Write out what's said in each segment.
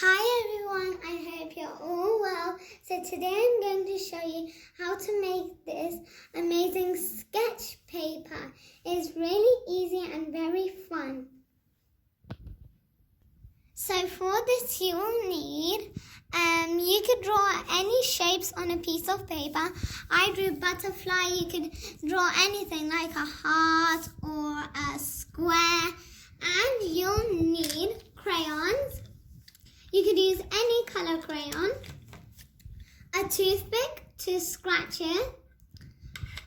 Hi everyone, I hope you're all well. So today I'm going to show you how to make this amazing sketch paper. It's really easy and very fun. So for this you will need, you could draw any shapes on a piece of paper. I drew butterfly, you could draw anything like a heart or a square. And you'll need crayons. You could use any color crayon, a toothpick to scratch it,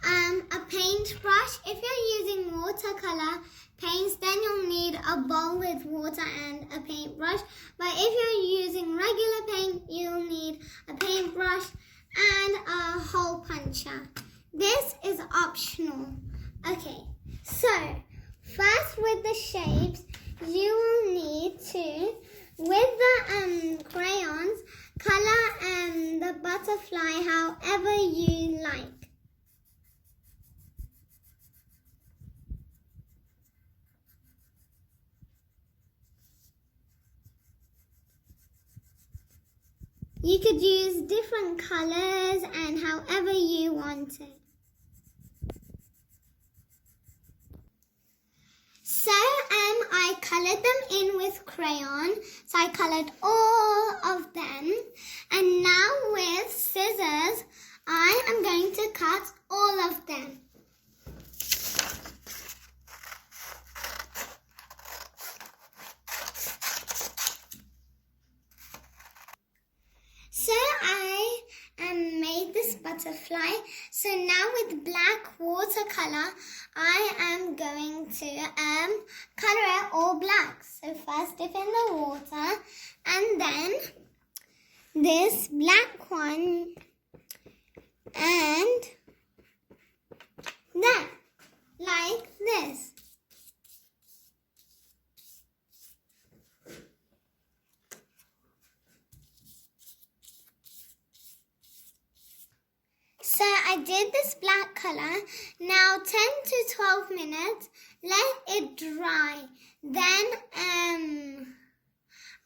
a paintbrush. If you're using watercolor paints, then you'll need a bowl with water and a paintbrush. But if you're using regular paint, you'll need a paintbrush and a hole puncher. This is optional. Okay, so first with the shapes, you will need to, with the crayons, color the butterfly however you like. You could use different colors and however you want it. So I coloured them in with crayon. So I coloured all of them. And now with scissors, I am going to cut all of them. So I made this butterfly. So now with black watercolor, I am going to color it all black. So first dip in the water and then this black one and that, like this. So I did this black color. Now 10 to 12 minutes, let it dry. Then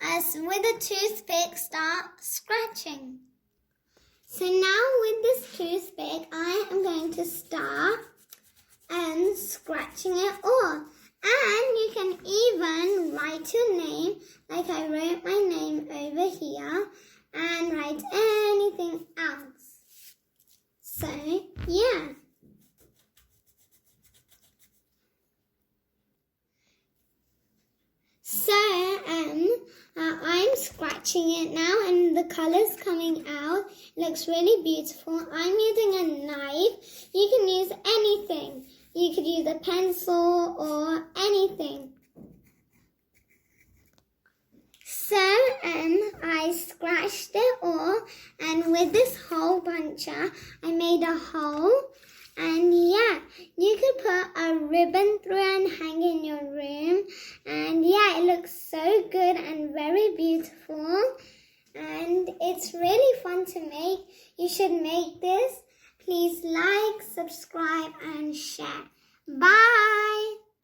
as with a toothpick, start scratching. So now with this toothpick, I am going to start scratching it all. And you can even write your name, like I wrote my name over here, and write anything else. So, yeah. So, I'm scratching it now and the colour's coming out. It looks really beautiful. I'm using a knife. You can use anything. You could use a pencil or anything. So, I scratched it all, and with this hole puncher, I made a hole, and yeah, you could put a ribbon through and hang in your room, and yeah, it looks so good and very beautiful, and it's really fun to make. You should make this. Please like, subscribe, and share. Bye!